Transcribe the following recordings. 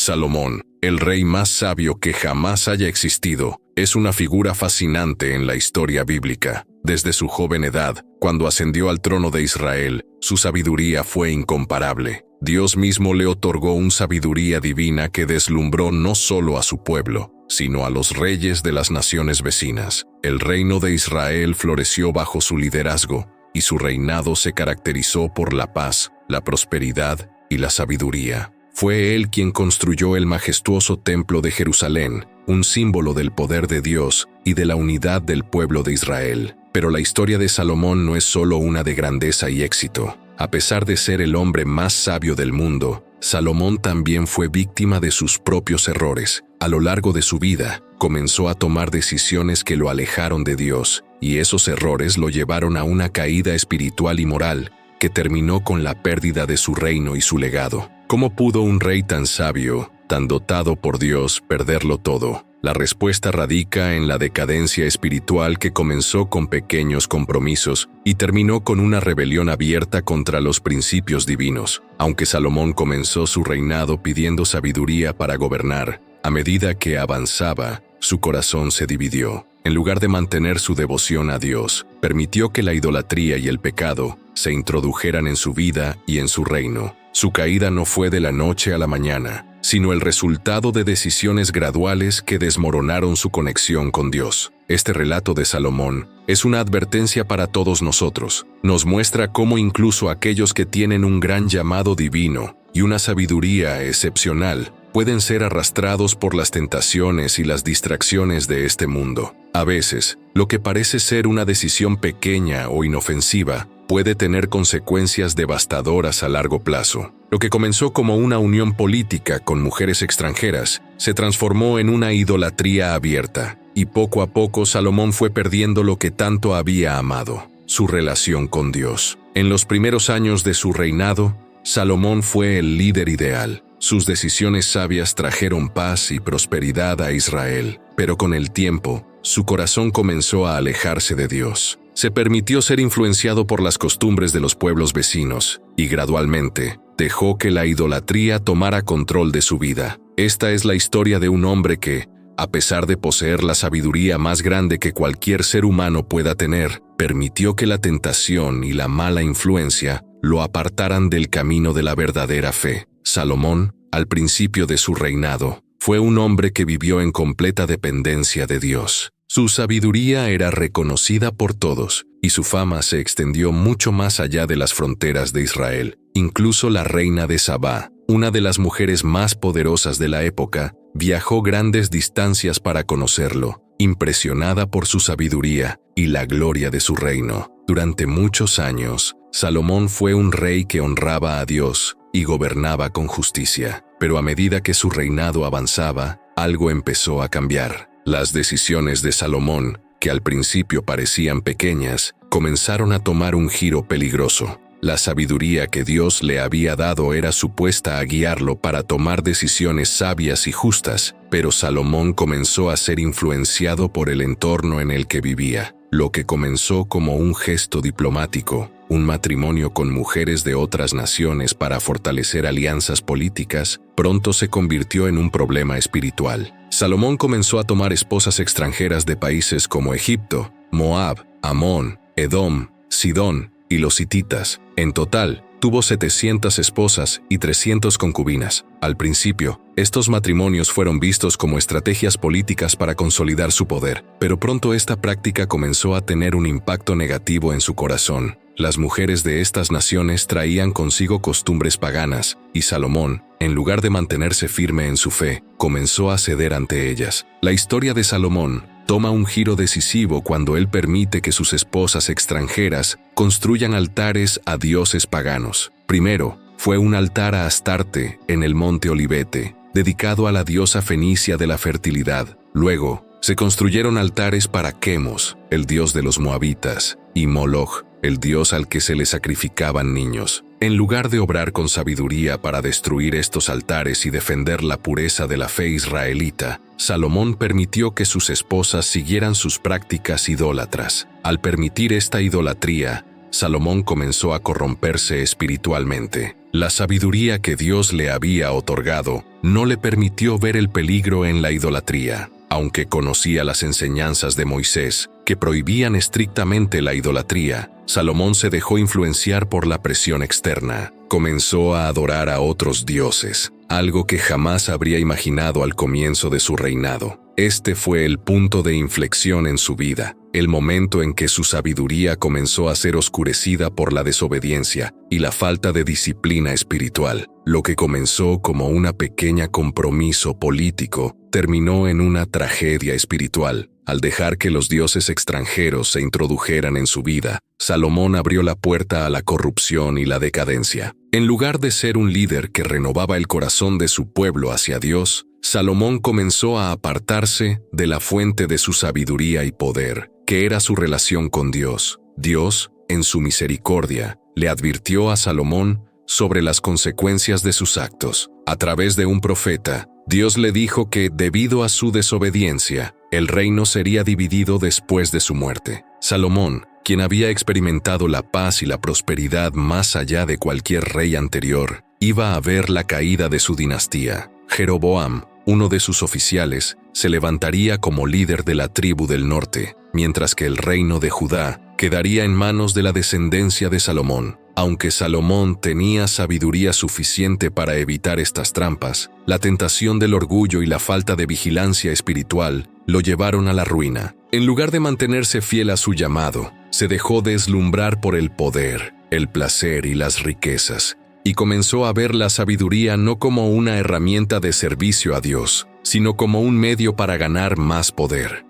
Salomón, el rey más sabio que jamás haya existido, es una figura fascinante en la historia bíblica. Desde su joven edad, cuando ascendió al trono de Israel, su sabiduría fue incomparable. Dios mismo le otorgó una sabiduría divina que deslumbró no solo a su pueblo, sino a los reyes de las naciones vecinas. El reino de Israel floreció bajo su liderazgo, y su reinado se caracterizó por la paz, la prosperidad y la sabiduría. Fue él quien construyó el majestuoso templo de Jerusalén, un símbolo del poder de Dios y de la unidad del pueblo de Israel. Pero la historia de Salomón no es solo una de grandeza y éxito. A pesar de ser el hombre más sabio del mundo, Salomón también fue víctima de sus propios errores. A lo largo de su vida, comenzó a tomar decisiones que lo alejaron de Dios, y esos errores lo llevaron a una caída espiritual y moral que terminó con la pérdida de su reino y su legado. ¿Cómo pudo un rey tan sabio, tan dotado por Dios, perderlo todo? La respuesta radica en la decadencia espiritual que comenzó con pequeños compromisos y terminó con una rebelión abierta contra los principios divinos. Aunque Salomón comenzó su reinado pidiendo sabiduría para gobernar, a medida que avanzaba, su corazón se dividió. En lugar de mantener su devoción a Dios, permitió que la idolatría y el pecado se introdujeran en su vida y en su reino. Su caída no fue de la noche a la mañana, sino el resultado de decisiones graduales que desmoronaron su conexión con Dios. Este relato de Salomón es una advertencia para todos nosotros. Nos muestra cómo incluso aquellos que tienen un gran llamado divino y una sabiduría excepcional pueden ser arrastrados por las tentaciones y las distracciones de este mundo. A veces, lo que parece ser una decisión pequeña o inofensiva puede tener consecuencias devastadoras a largo plazo. Lo que comenzó como una unión política con mujeres extranjeras se transformó en una idolatría abierta, y poco a poco Salomón fue perdiendo lo que tanto había amado: su relación con Dios. En los primeros años de su reinado, Salomón fue el líder ideal. Sus decisiones sabias trajeron paz y prosperidad a Israel, pero con el tiempo, su corazón comenzó a alejarse de Dios. Se permitió ser influenciado por las costumbres de los pueblos vecinos y gradualmente dejó que la idolatría tomara control de su vida. Esta es la historia de un hombre que, a pesar de poseer la sabiduría más grande que cualquier ser humano pueda tener, permitió que la tentación y la mala influencia lo apartaran del camino de la verdadera fe. Salomón, al principio de su reinado, fue un hombre que vivió en completa dependencia de Dios. Su sabiduría era reconocida por todos, y su fama se extendió mucho más allá de las fronteras de Israel. Incluso la reina de Sabá, una de las mujeres más poderosas de la época, viajó grandes distancias para conocerlo, impresionada por su sabiduría y la gloria de su reino. Durante muchos años, Salomón fue un rey que honraba a Dios y gobernaba con justicia. Pero a medida que su reinado avanzaba, algo empezó a cambiar. Las decisiones de Salomón, que al principio parecían pequeñas, comenzaron a tomar un giro peligroso. La sabiduría que Dios le había dado era supuesta a guiarlo para tomar decisiones sabias y justas, pero Salomón comenzó a ser influenciado por el entorno en el que vivía. Lo que comenzó como un gesto diplomático, un matrimonio con mujeres de otras naciones para fortalecer alianzas políticas, pronto se convirtió en un problema espiritual. Salomón comenzó a tomar esposas extranjeras de países como Egipto, Moab, Amón, Edom, Sidón y los hititas. En total, tuvo 700 esposas y 300 concubinas. Al principio, estos matrimonios fueron vistos como estrategias políticas para consolidar su poder, pero pronto esta práctica comenzó a tener un impacto negativo en su corazón. Las mujeres de estas naciones traían consigo costumbres paganas, y Salomón, en lugar de mantenerse firme en su fe, comenzó a ceder ante ellas. La historia de Salomón toma un giro decisivo cuando él permite que sus esposas extranjeras construyan altares a dioses paganos. Primero, fue un altar a Astarte en el monte Olivete, dedicado a la diosa fenicia de la fertilidad. Luego, se construyeron altares para Quemos, el dios de los moabitas, y Moloch, el dios al que se le sacrificaban niños. En lugar de obrar con sabiduría para destruir estos altares y defender la pureza de la fe israelita, Salomón permitió que sus esposas siguieran sus prácticas idólatras. Al permitir esta idolatría, Salomón comenzó a corromperse espiritualmente. La sabiduría que Dios le había otorgado no le permitió ver el peligro en la idolatría. Aunque conocía las enseñanzas de Moisés, que prohibían estrictamente la idolatría, Salomón se dejó influenciar por la presión externa. Comenzó a adorar a otros dioses, algo que jamás habría imaginado al comienzo de su reinado. Este fue el punto de inflexión en su vida, el momento en que su sabiduría comenzó a ser oscurecida por la desobediencia y la falta de disciplina espiritual. Lo que comenzó como una pequeña compromiso político terminó en una tragedia espiritual. Al dejar que los dioses extranjeros se introdujeran en su vida, Salomón abrió la puerta a la corrupción y la decadencia. En lugar de ser un líder que renovaba el corazón de su pueblo hacia Dios, Salomón comenzó a apartarse de la fuente de su sabiduría y poder, que era su relación con Dios. Dios, en su misericordia, le advirtió a Salomón sobre las consecuencias de sus actos. A través de un profeta, Dios le dijo que, debido a su desobediencia, el reino sería dividido después de su muerte. Salomón, quien había experimentado la paz y la prosperidad más allá de cualquier rey anterior, iba a ver la caída de su dinastía. Jeroboam, uno de sus oficiales, se levantaría como líder de la tribu del norte, mientras que el reino de Judá quedaría en manos de la descendencia de Salomón. Aunque Salomón tenía sabiduría suficiente para evitar estas trampas, la tentación del orgullo y la falta de vigilancia espiritual lo llevaron a la ruina. En lugar de mantenerse fiel a su llamado, se dejó deslumbrar por el poder, el placer y las riquezas, y comenzó a ver la sabiduría no como una herramienta de servicio a Dios, sino como un medio para ganar más poder.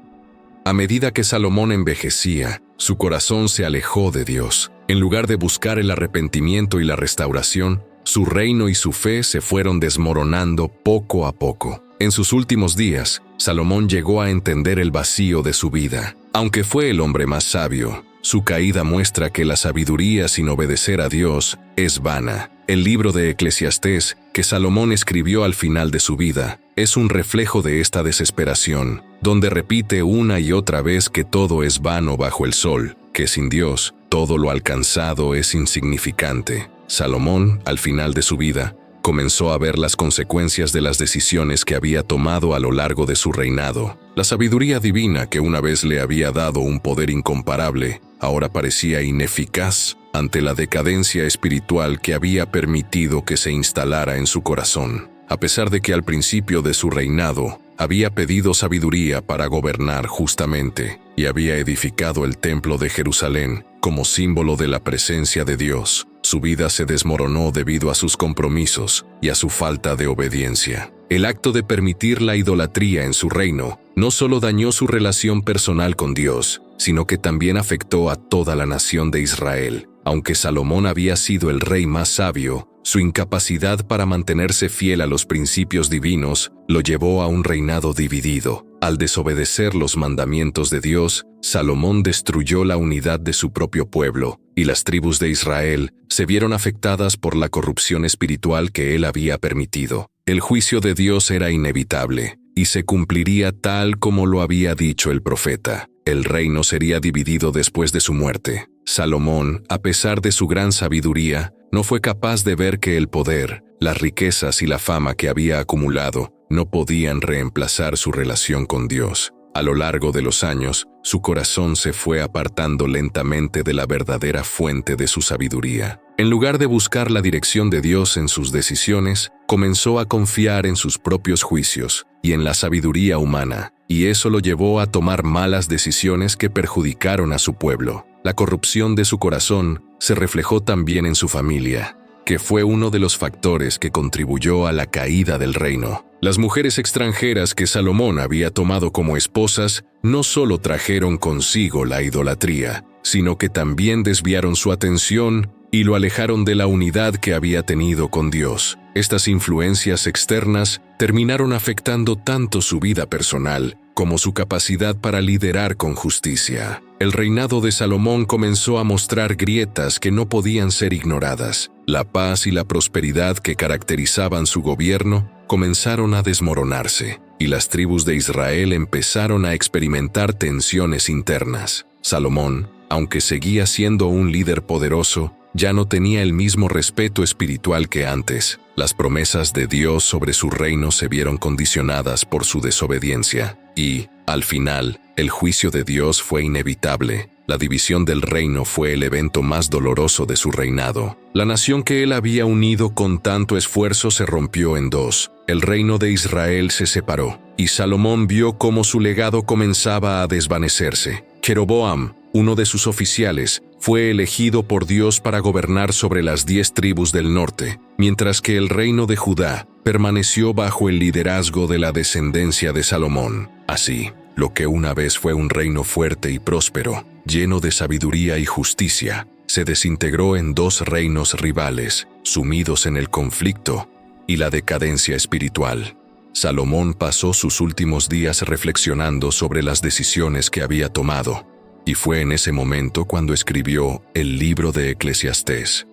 A medida que Salomón envejecía, su corazón se alejó de Dios. En lugar de buscar el arrepentimiento y la restauración, su reino y su fe se fueron desmoronando poco a poco. En sus últimos días, Salomón llegó a entender el vacío de su vida. Aunque fue el hombre más sabio, su caída muestra que la sabiduría sin obedecer a Dios es vana. El libro de Eclesiastés, que Salomón escribió al final de su vida, es un reflejo de esta desesperación, donde repite una y otra vez que todo es vano bajo el sol, que sin Dios, todo lo alcanzado es insignificante. Salomón, al final de su vida, comenzó a ver las consecuencias de las decisiones que había tomado a lo largo de su reinado. La sabiduría divina que una vez le había dado un poder incomparable, ahora parecía ineficaz ante la decadencia espiritual que había permitido que se instalara en su corazón. A pesar de que al principio de su reinado había pedido sabiduría para gobernar justamente y había edificado el templo de Jerusalén como símbolo de la presencia de Dios, su vida se desmoronó debido a sus compromisos y a su falta de obediencia. El acto de permitir la idolatría en su reino no solo dañó su relación personal con Dios, sino que también afectó a toda la nación de Israel. Aunque Salomón había sido el rey más sabio, su incapacidad para mantenerse fiel a los principios divinos lo llevó a un reinado dividido. Al desobedecer los mandamientos de Dios, Salomón destruyó la unidad de su propio pueblo, y las tribus de Israel se vieron afectadas por la corrupción espiritual que él había permitido. El juicio de Dios era inevitable, y se cumpliría tal como lo había dicho el profeta. El reino sería dividido después de su muerte. Salomón, a pesar de su gran sabiduría, no fue capaz de ver que el poder, las riquezas y la fama que había acumulado no podían reemplazar su relación con Dios. A lo largo de los años, su corazón se fue apartando lentamente de la verdadera fuente de su sabiduría. En lugar de buscar la dirección de Dios en sus decisiones, comenzó a confiar en sus propios juicios y en la sabiduría humana, y eso lo llevó a tomar malas decisiones que perjudicaron a su pueblo. La corrupción de su corazón se reflejó también en su familia, que fue uno de los factores que contribuyó a la caída del reino. Las mujeres extranjeras que Salomón había tomado como esposas no solo trajeron consigo la idolatría, sino que también desviaron su atención y lo alejaron de la unidad que había tenido con Dios. Estas influencias externas terminaron afectando tanto su vida personal como su capacidad para liderar con justicia. El reinado de Salomón comenzó a mostrar grietas que no podían ser ignoradas. La paz y la prosperidad que caracterizaban su gobierno comenzaron a desmoronarse, y las tribus de Israel empezaron a experimentar tensiones internas. Salomón, aunque seguía siendo un líder poderoso, ya no tenía el mismo respeto espiritual que antes. Las promesas de Dios sobre su reino se vieron condicionadas por su desobediencia, y, al final, el juicio de Dios fue inevitable. La división del reino fue el evento más doloroso de su reinado. La nación que él había unido con tanto esfuerzo se rompió en dos. El reino de Israel se separó, y Salomón vio cómo su legado comenzaba a desvanecerse. Jeroboam, uno de sus oficiales, fue elegido por Dios para gobernar sobre las 10 tribus del norte, mientras que el reino de Judá permaneció bajo el liderazgo de la descendencia de Salomón. Así, lo que una vez fue un reino fuerte y próspero, lleno de sabiduría y justicia, se desintegró en dos reinos rivales, sumidos en el conflicto y la decadencia espiritual. Salomón pasó sus últimos días reflexionando sobre las decisiones que había tomado, y fue en ese momento cuando escribió el libro de Eclesiastés,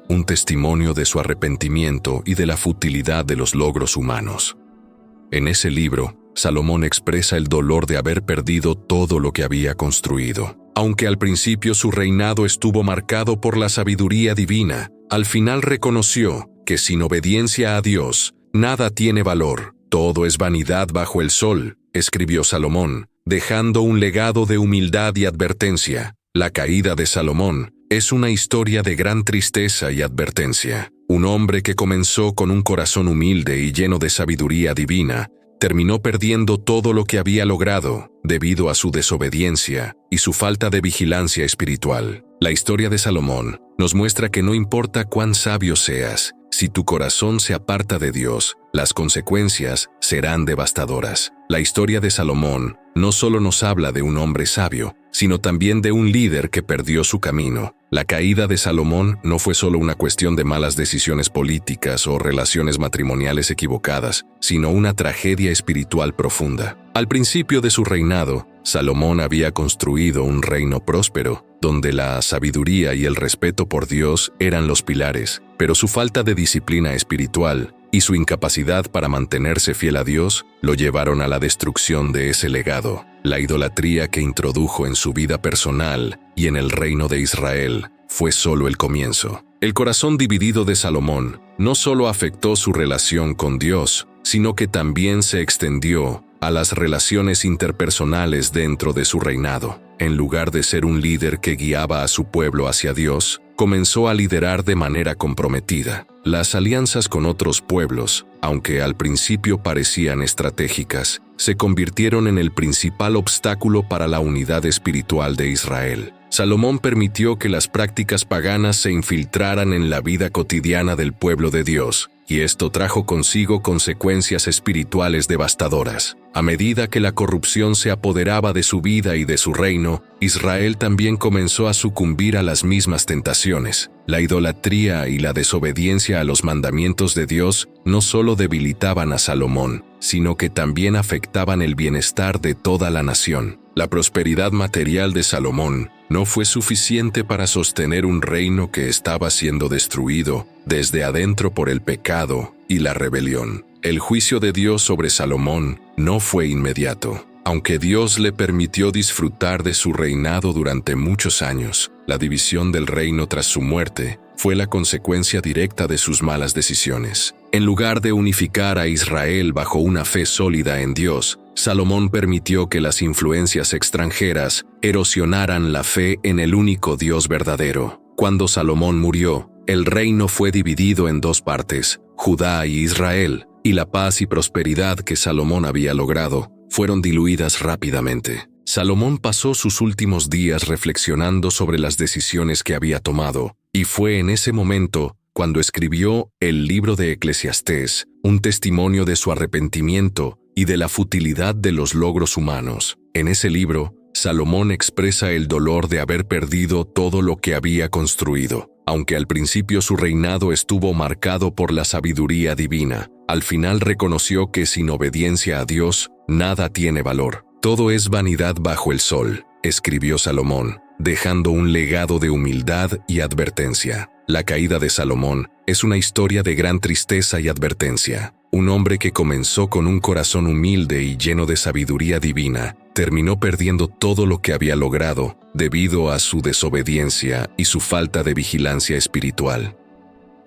un testimonio de su arrepentimiento y de la futilidad de los logros humanos. En ese libro, Salomón expresa el dolor de haber perdido todo lo que había construido. Aunque al principio su reinado estuvo marcado por la sabiduría divina, al final reconoció que sin obediencia a Dios, nada tiene valor, todo es vanidad bajo el sol, escribió Salomón, dejando un legado de humildad y advertencia. La caída de Salomón es una historia de gran tristeza y advertencia. Un hombre que comenzó con un corazón humilde y lleno de sabiduría divina, terminó perdiendo todo lo que había logrado debido a su desobediencia y su falta de vigilancia espiritual. La historia de Salomón nos muestra que no importa cuán sabio seas, si tu corazón se aparta de Dios, las consecuencias serán devastadoras. La historia de Salomón no solo nos habla de un hombre sabio, sino también de un líder que perdió su camino. La caída de Salomón no fue solo una cuestión de malas decisiones políticas o relaciones matrimoniales equivocadas, sino una tragedia espiritual profunda. Al principio de su reinado, Salomón había construido un reino próspero, donde la sabiduría y el respeto por Dios eran los pilares, pero su falta de disciplina espiritual y su incapacidad para mantenerse fiel a Dios lo llevaron a la destrucción de ese legado. La idolatría que introdujo en su vida personal y en el reino de Israel fue solo el comienzo. El corazón dividido de Salomón no solo afectó su relación con Dios, sino que también se extendió a las relaciones interpersonales dentro de su reinado. En lugar de ser un líder que guiaba a su pueblo hacia Dios, comenzó a liderar de manera comprometida. Las alianzas con otros pueblos, aunque al principio parecían estratégicas, se convirtieron en el principal obstáculo para la unidad espiritual de Israel. Salomón permitió que las prácticas paganas se infiltraran en la vida cotidiana del pueblo de Dios, y esto trajo consigo consecuencias espirituales devastadoras. A medida que la corrupción se apoderaba de su vida y de su reino, Israel también comenzó a sucumbir a las mismas tentaciones. La idolatría y la desobediencia a los mandamientos de Dios no solo debilitaban a Salomón, sino que también afectaban el bienestar de toda la nación. La prosperidad material de Salomón no fue suficiente para sostener un reino que estaba siendo destruido desde adentro por el pecado y la rebelión. El juicio de Dios sobre Salomón no fue inmediato. Aunque Dios le permitió disfrutar de su reinado durante muchos años, la división del reino tras su muerte fue la consecuencia directa de sus malas decisiones. En lugar de unificar a Israel bajo una fe sólida en Dios, Salomón permitió que las influencias extranjeras erosionaran la fe en el único Dios verdadero. Cuando Salomón murió, el reino fue dividido en dos partes, Judá y Israel, y la paz y prosperidad que Salomón había logrado fueron diluidas rápidamente. Salomón pasó sus últimos días reflexionando sobre las decisiones que había tomado, y fue en ese momento cuando escribió el libro de Eclesiastés, un testimonio de su arrepentimiento y de la futilidad de los logros humanos. En ese libro, Salomón expresa el dolor de haber perdido todo lo que había construido. Aunque al principio su reinado estuvo marcado por la sabiduría divina, al final reconoció que sin obediencia a Dios, nada tiene valor. Todo es vanidad bajo el sol, escribió Salomón, dejando un legado de humildad y advertencia. La caída de Salomón es una historia de gran tristeza y advertencia. Un hombre que comenzó con un corazón humilde y lleno de sabiduría divina, terminó perdiendo todo lo que había logrado debido a su desobediencia y su falta de vigilancia espiritual.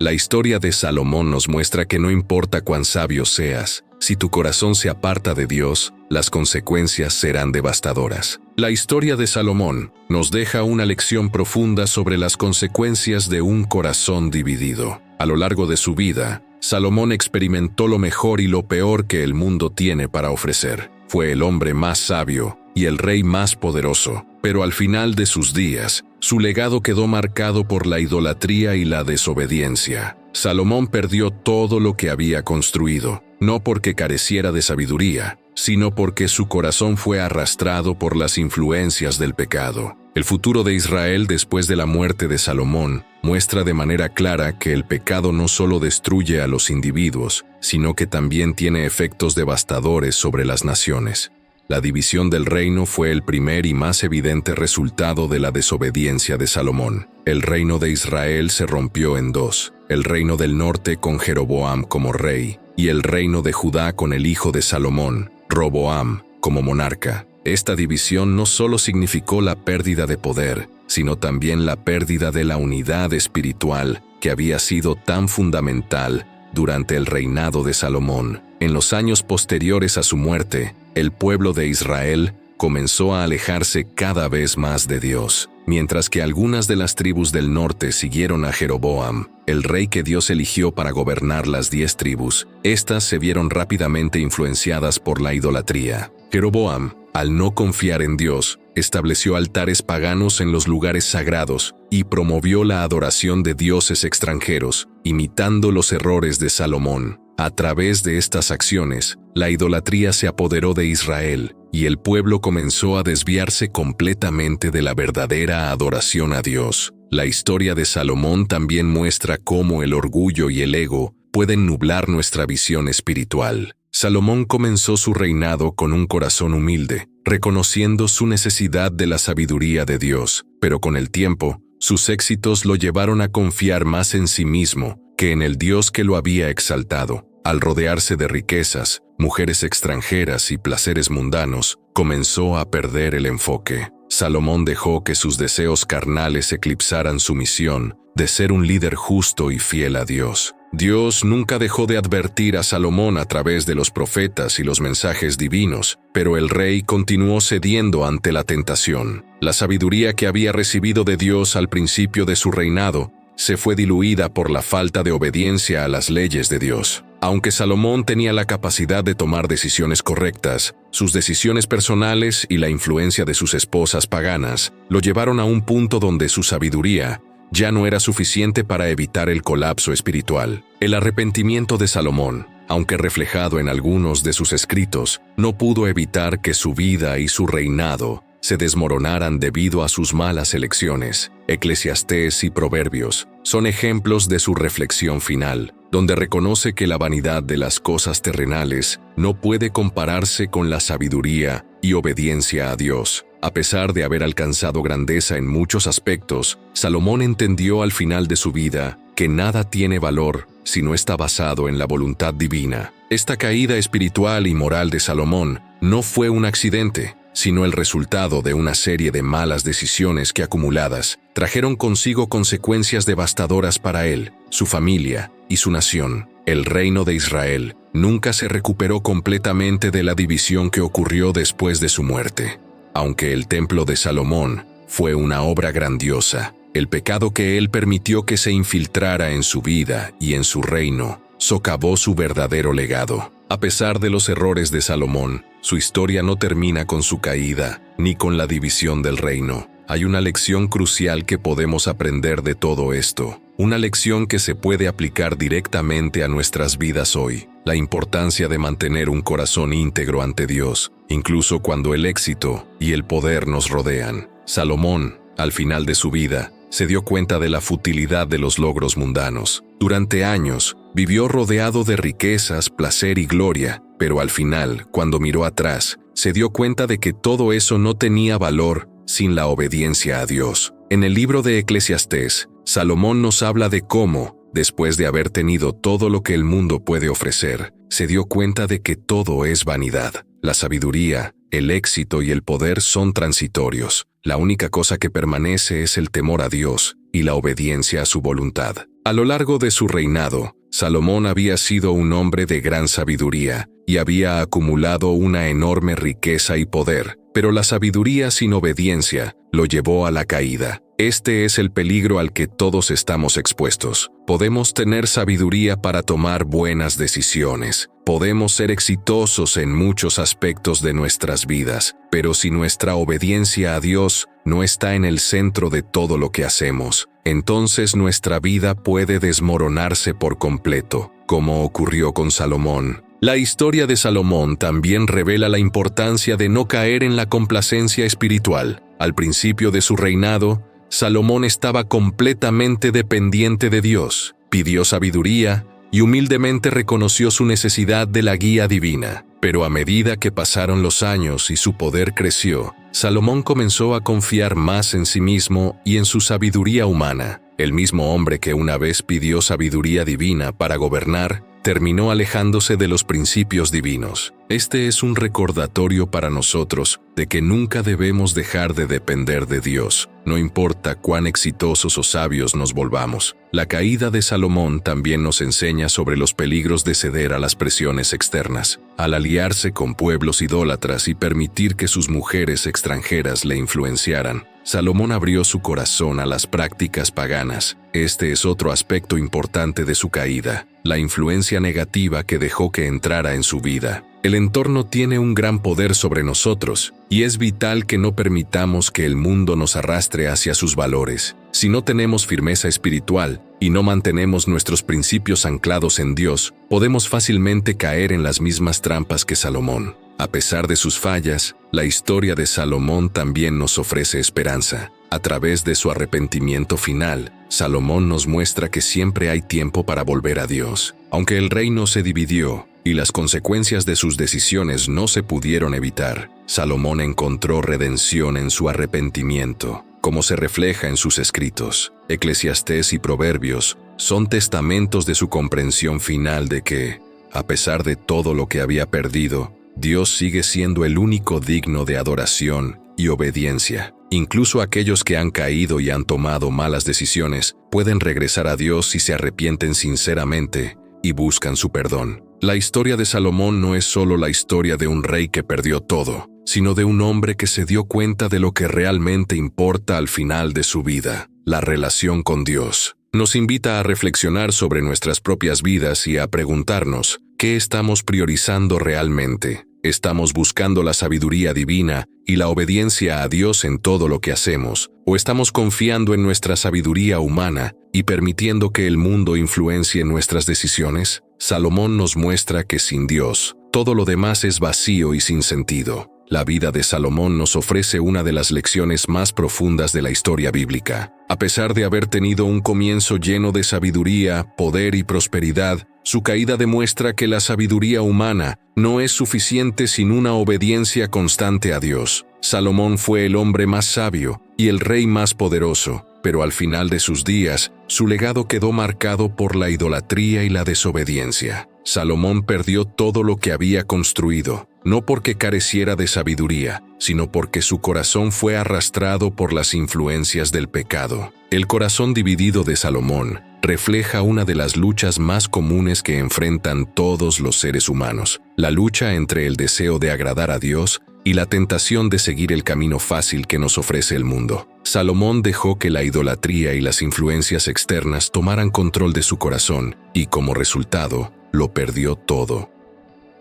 La historia de Salomón nos muestra que no importa cuán sabio seas, si tu corazón se aparta de Dios, las consecuencias serán devastadoras. La historia de Salomón nos deja una lección profunda sobre las consecuencias de un corazón dividido. A lo largo de su vida, Salomón experimentó lo mejor y lo peor que el mundo tiene para ofrecer. Fue el hombre más sabio y el rey más poderoso, pero al final de sus días, su legado quedó marcado por la idolatría y la desobediencia. Salomón perdió todo lo que había construido, no porque careciera de sabiduría, sino porque su corazón fue arrastrado por las influencias del pecado. El futuro de Israel después de la muerte de Salomón muestra de manera clara que el pecado no solo destruye a los individuos, sino que también tiene efectos devastadores sobre las naciones. La división del reino fue el primer y más evidente resultado de la desobediencia de Salomón. El reino de Israel se rompió en dos, el reino del norte con Jeroboam como rey, y el reino de Judá con el hijo de Salomón, Roboam, como monarca. Esta división no solo significó la pérdida de poder, sino también la pérdida de la unidad espiritual que había sido tan fundamental durante el reinado de Salomón. En los años posteriores a su muerte, el pueblo de Israel comenzó a alejarse cada vez más de Dios. Mientras que algunas de las tribus del norte siguieron a Jeroboam, el rey que Dios eligió para gobernar las 10 tribus, estas se vieron rápidamente influenciadas por la idolatría. Jeroboam, al no confiar en Dios, estableció altares paganos en los lugares sagrados y promovió la adoración de dioses extranjeros, imitando los errores de Salomón. A través de estas acciones, la idolatría se apoderó de Israel y el pueblo comenzó a desviarse completamente de la verdadera adoración a Dios. La historia de Salomón también muestra cómo el orgullo y el ego pueden nublar nuestra visión espiritual. Salomón comenzó su reinado con un corazón humilde, reconociendo su necesidad de la sabiduría de Dios, pero con el tiempo, sus éxitos lo llevaron a confiar más en sí mismo que en el Dios que lo había exaltado. Al rodearse de riquezas, mujeres extranjeras y placeres mundanos, comenzó a perder el enfoque. Salomón dejó que sus deseos carnales eclipsaran su misión de ser un líder justo y fiel a Dios. Dios nunca dejó de advertir a Salomón a través de los profetas y los mensajes divinos, pero el rey continuó cediendo ante la tentación. La sabiduría que había recibido de Dios al principio de su reinado se fue diluida por la falta de obediencia a las leyes de Dios. Aunque Salomón tenía la capacidad de tomar decisiones correctas, sus decisiones personales y la influencia de sus esposas paganas lo llevaron a un punto donde su sabiduría ya no era suficiente para evitar el colapso espiritual. El arrepentimiento de Salomón, aunque reflejado en algunos de sus escritos, no pudo evitar que su vida y su reinado se desmoronaran debido a sus malas elecciones. Eclesiastés y Proverbios son ejemplos de su reflexión final, donde reconoce que la vanidad de las cosas terrenales no puede compararse con la sabiduría y obediencia a Dios. A pesar de haber alcanzado grandeza en muchos aspectos, Salomón entendió al final de su vida que nada tiene valor si no está basado en la voluntad divina. Esta caída espiritual y moral de Salomón no fue un accidente, sino el resultado de una serie de malas decisiones que acumuladas trajeron consigo consecuencias devastadoras para él, su familia y su nación. El reino de Israel nunca se recuperó completamente de la división que ocurrió después de su muerte. Aunque el templo de Salomón fue una obra grandiosa, el pecado que él permitió que se infiltrara en su vida y en su reino socavó su verdadero legado. A pesar de los errores de Salomón, su historia no termina con su caída, ni con la división del reino. Hay una lección crucial que podemos aprender de todo esto, una lección que se puede aplicar directamente a nuestras vidas hoy, la importancia de mantener un corazón íntegro ante Dios, incluso cuando el éxito y el poder nos rodean. Salomón, al final de su vida, se dio cuenta de la futilidad de los logros mundanos. Durante años, vivió rodeado de riquezas, placer y gloria, pero al final, cuando miró atrás, se dio cuenta de que todo eso no tenía valor sin la obediencia a Dios. En el libro de Eclesiastés, Salomón nos habla de cómo, después de haber tenido todo lo que el mundo puede ofrecer, se dio cuenta de que todo es vanidad. La sabiduría, el éxito y el poder son transitorios. La única cosa que permanece es el temor a Dios y la obediencia a su voluntad. A lo largo de su reinado, Salomón había sido un hombre de gran sabiduría y había acumulado una enorme riqueza y poder, pero la sabiduría sin obediencia lo llevó a la caída. Este es el peligro al que todos estamos expuestos. Podemos tener sabiduría para tomar buenas decisiones. Podemos ser exitosos en muchos aspectos de nuestras vidas, pero si nuestra obediencia a Dios no está en el centro de todo lo que hacemos, entonces nuestra vida puede desmoronarse por completo, como ocurrió con Salomón. La historia de Salomón también revela la importancia de no caer en la complacencia espiritual. Al principio de su reinado, Salomón estaba completamente dependiente de Dios, pidió sabiduría y humildemente reconoció su necesidad de la guía divina. Pero a medida que pasaron los años y su poder creció, Salomón comenzó a confiar más en sí mismo y en su sabiduría humana. El mismo hombre que una vez pidió sabiduría divina para gobernar, terminó alejándose de los principios divinos. Este es un recordatorio para nosotros de que nunca debemos dejar de depender de Dios, no importa cuán exitosos o sabios nos volvamos. La caída de Salomón también nos enseña sobre los peligros de ceder a las presiones externas. Al aliarse con pueblos idólatras y permitir que sus mujeres extranjeras le influenciaran, Salomón abrió su corazón a las prácticas paganas. Este es otro aspecto importante de su caída, la influencia negativa que dejó que entrara en su vida. El entorno tiene un gran poder sobre nosotros, y es vital que no permitamos que el mundo nos arrastre hacia sus valores. Si no tenemos firmeza espiritual y no mantenemos nuestros principios anclados en Dios, podemos fácilmente caer en las mismas trampas que Salomón. A pesar de sus fallas, la historia de Salomón también nos ofrece esperanza. A través de su arrepentimiento final, Salomón nos muestra que siempre hay tiempo para volver a Dios. Aunque el reino se dividió y las consecuencias de sus decisiones no se pudieron evitar, Salomón encontró redención en su arrepentimiento, como se refleja en sus escritos. Eclesiastés y Proverbios son testamentos de su comprensión final de que, a pesar de todo lo que había perdido, Dios sigue siendo el único digno de adoración y obediencia. Incluso aquellos que han caído y han tomado malas decisiones pueden regresar a Dios si se arrepienten sinceramente y buscan su perdón. La historia de Salomón no es solo la historia de un rey que perdió todo, sino de un hombre que se dio cuenta de lo que realmente importa al final de su vida, la relación con Dios. Nos invita a reflexionar sobre nuestras propias vidas y a preguntarnos, ¿qué estamos priorizando realmente? ¿Estamos buscando la sabiduría divina y la obediencia a Dios en todo lo que hacemos? ¿O estamos confiando en nuestra sabiduría humana y permitiendo que el mundo influencie nuestras decisiones? Salomón nos muestra que sin Dios, todo lo demás es vacío y sin sentido. La vida de Salomón nos ofrece una de las lecciones más profundas de la historia bíblica. A pesar de haber tenido un comienzo lleno de sabiduría, poder y prosperidad, su caída demuestra que la sabiduría humana no es suficiente sin una obediencia constante a Dios. Salomón fue el hombre más sabio y el rey más poderoso, pero al final de sus días, su legado quedó marcado por la idolatría y la desobediencia. Salomón perdió todo lo que había construido, no porque careciera de sabiduría, sino porque su corazón fue arrastrado por las influencias del pecado. El corazón dividido de Salomón refleja una de las luchas más comunes que enfrentan todos los seres humanos, la lucha entre el deseo de agradar a Dios y la tentación de seguir el camino fácil que nos ofrece el mundo. Salomón dejó que la idolatría y las influencias externas tomaran control de su corazón y, como resultado, lo perdió todo.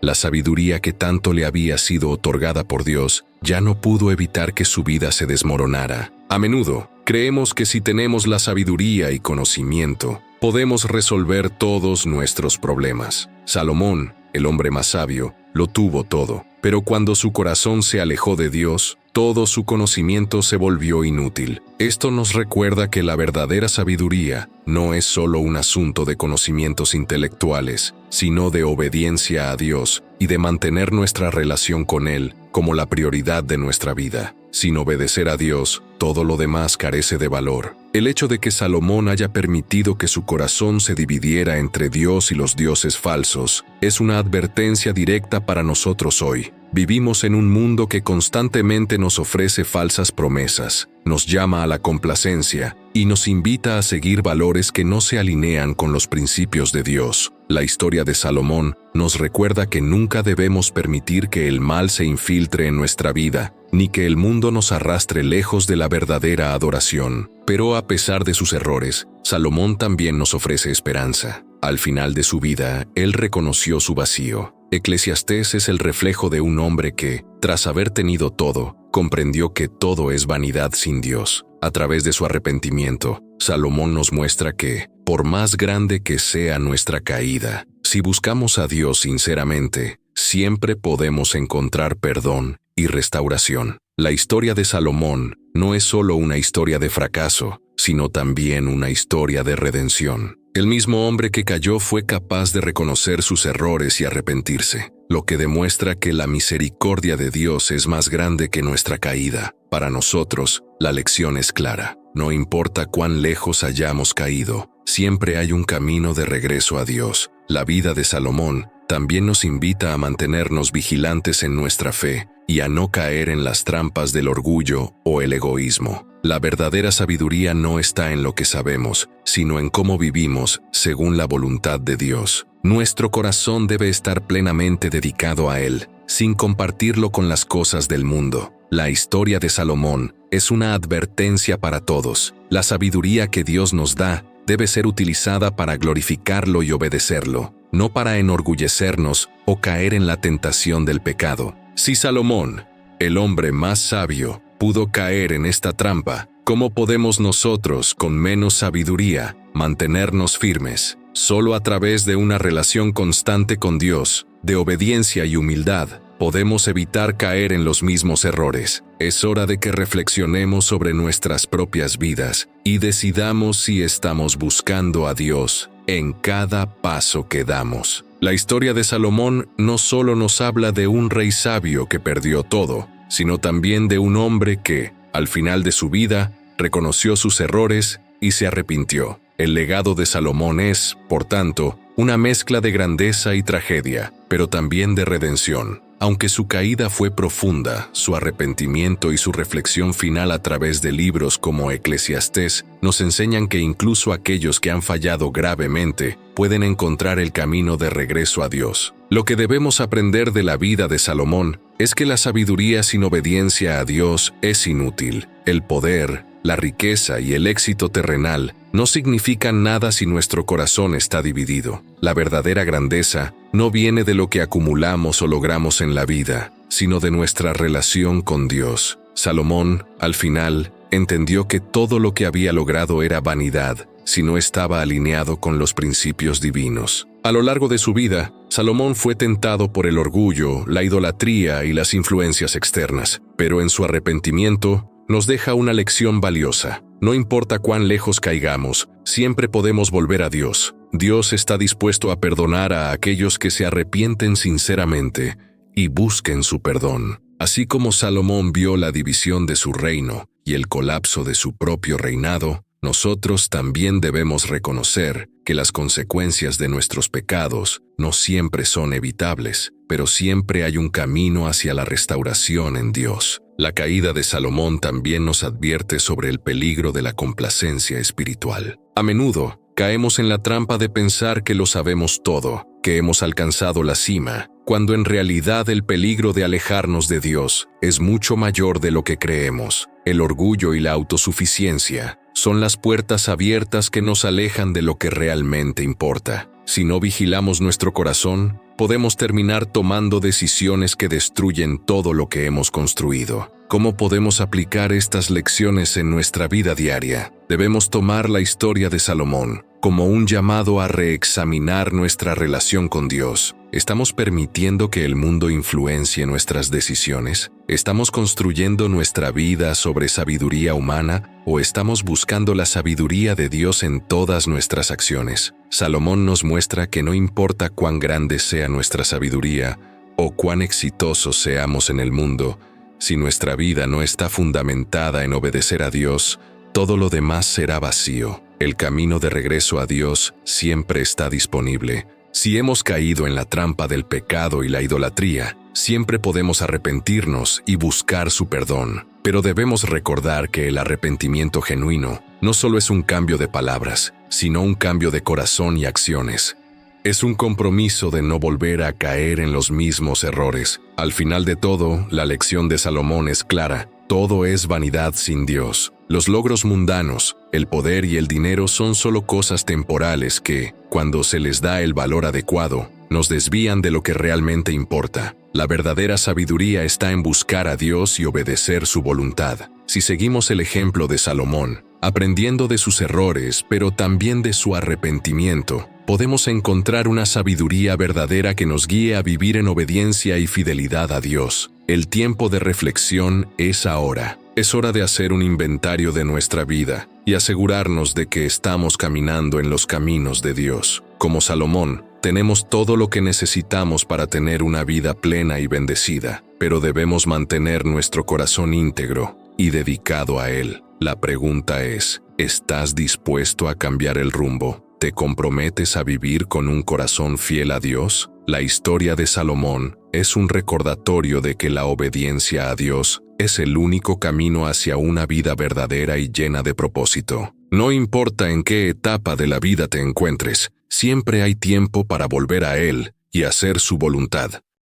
La sabiduría que tanto le había sido otorgada por Dios ya no pudo evitar que su vida se desmoronara. A menudo, creemos que si tenemos la sabiduría y conocimiento, podemos resolver todos nuestros problemas. Salomón, el hombre más sabio, lo tuvo todo, pero cuando su corazón se alejó de Dios, todo su conocimiento se volvió inútil. Esto nos recuerda que la verdadera sabiduría no es solo un asunto de conocimientos intelectuales, sino de obediencia a Dios y de mantener nuestra relación con Él como la prioridad de nuestra vida. Sin obedecer a Dios, todo lo demás carece de valor. El hecho de que Salomón haya permitido que su corazón se dividiera entre Dios y los dioses falsos es una advertencia directa para nosotros hoy. Vivimos en un mundo que constantemente nos ofrece falsas promesas, nos llama a la complacencia y nos invita a seguir valores que no se alinean con los principios de Dios. La historia de Salomón nos recuerda que nunca debemos permitir que el mal se infiltre en nuestra vida, ni que el mundo nos arrastre lejos de la verdadera adoración. Pero a pesar de sus errores, Salomón también nos ofrece esperanza. Al final de su vida, él reconoció su vacío. Eclesiastés es el reflejo de un hombre que, tras haber tenido todo, comprendió que todo es vanidad sin Dios. A través de su arrepentimiento, Salomón nos muestra que, por más grande que sea nuestra caída, si buscamos a Dios sinceramente, siempre podemos encontrar perdón y restauración. La historia de Salomón no es solo una historia de fracaso, sino también una historia de redención. El mismo hombre que cayó fue capaz de reconocer sus errores y arrepentirse, lo que demuestra que la misericordia de Dios es más grande que nuestra caída. Para nosotros, la lección es clara. No importa cuán lejos hayamos caído, siempre hay un camino de regreso a Dios. La vida de Salomón también nos invita a mantenernos vigilantes en nuestra fe y a no caer en las trampas del orgullo o el egoísmo. La verdadera sabiduría no está en lo que sabemos, sino en cómo vivimos según la voluntad de Dios. Nuestro corazón debe estar plenamente dedicado a Él, sin compartirlo con las cosas del mundo. La historia de Salomón es una advertencia para todos. La sabiduría que Dios nos da debe ser utilizada para glorificarlo y obedecerlo, no para enorgullecernos o caer en la tentación del pecado. Si Salomón, el hombre más sabio, pudo caer en esta trampa, ¿cómo podemos nosotros, con menos sabiduría, mantenernos firmes? Solo a través de una relación constante con Dios, de obediencia y humildad, podemos evitar caer en los mismos errores. Es hora de que reflexionemos sobre nuestras propias vidas y decidamos si estamos buscando a Dios en cada paso que damos. La historia de Salomón no solo nos habla de un rey sabio que perdió todo, sino también de un hombre que, al final de su vida, reconoció sus errores y se arrepintió. El legado de Salomón es, por tanto, una mezcla de grandeza y tragedia, pero también de redención. Aunque su caída fue profunda, su arrepentimiento y su reflexión final a través de libros como Eclesiastés nos enseñan que incluso aquellos que han fallado gravemente pueden encontrar el camino de regreso a Dios. Lo que debemos aprender de la vida de Salomón es que la sabiduría sin obediencia a Dios es inútil. El poder, la riqueza y el éxito terrenal no significan nada si nuestro corazón está dividido. La verdadera grandeza no viene de lo que acumulamos o logramos en la vida, sino de nuestra relación con Dios. Salomón, al final, entendió que todo lo que había logrado era vanidad si no estaba alineado con los principios divinos. A lo largo de su vida, Salomón fue tentado por el orgullo, la idolatría y las influencias externas, pero en su arrepentimiento nos deja una lección valiosa. No importa cuán lejos caigamos, siempre podemos volver a Dios. Dios está dispuesto a perdonar a aquellos que se arrepienten sinceramente y busquen su perdón. Así como Salomón vio la división de su reino y el colapso de su propio reinado, nosotros también debemos reconocer que las consecuencias de nuestros pecados no siempre son evitables, pero siempre hay un camino hacia la restauración en Dios. La caída de Salomón también nos advierte sobre el peligro de la complacencia espiritual. A menudo, caemos en la trampa de pensar que lo sabemos todo, que hemos alcanzado la cima, cuando en realidad el peligro de alejarnos de Dios es mucho mayor de lo que creemos. El orgullo y la autosuficiencia son las puertas abiertas que nos alejan de lo que realmente importa. Si no vigilamos nuestro corazón, podemos terminar tomando decisiones que destruyen todo lo que hemos construido. ¿Cómo podemos aplicar estas lecciones en nuestra vida diaria? Debemos tomar la historia de Salomón como un llamado a reexaminar nuestra relación con Dios. ¿Estamos permitiendo que el mundo influencie nuestras decisiones? ¿Estamos construyendo nuestra vida sobre sabiduría humana o estamos buscando la sabiduría de Dios en todas nuestras acciones? Salomón nos muestra que no importa cuán grande sea nuestra sabiduría, o cuán exitosos seamos en el mundo, si nuestra vida no está fundamentada en obedecer a Dios, todo lo demás será vacío. El camino de regreso a Dios siempre está disponible. Si hemos caído en la trampa del pecado y la idolatría, siempre podemos arrepentirnos y buscar su perdón. Pero debemos recordar que el arrepentimiento genuino no solo es un cambio de palabras, sino un cambio de corazón y acciones. Es un compromiso de no volver a caer en los mismos errores. Al final de todo, la lección de Salomón es clara: todo es vanidad sin Dios. Los logros mundanos, el poder y el dinero son solo cosas temporales que, cuando se les da el valor adecuado, nos desvían de lo que realmente importa. La verdadera sabiduría está en buscar a Dios y obedecer su voluntad. Si seguimos el ejemplo de Salomón, aprendiendo de sus errores, pero también de su arrepentimiento, podemos encontrar una sabiduría verdadera que nos guíe a vivir en obediencia y fidelidad a Dios. El tiempo de reflexión es ahora. Es hora de hacer un inventario de nuestra vida y asegurarnos de que estamos caminando en los caminos de Dios. Como Salomón, tenemos todo lo que necesitamos para tener una vida plena y bendecida, pero debemos mantener nuestro corazón íntegro y dedicado a Él. La pregunta es: ¿estás dispuesto a cambiar el rumbo? ¿Te comprometes a vivir con un corazón fiel a Dios? La historia de Salomón es un recordatorio de que la obediencia a Dios es el único camino hacia una vida verdadera y llena de propósito. No importa en qué etapa de la vida te encuentres, siempre hay tiempo para volver a Él y hacer su voluntad.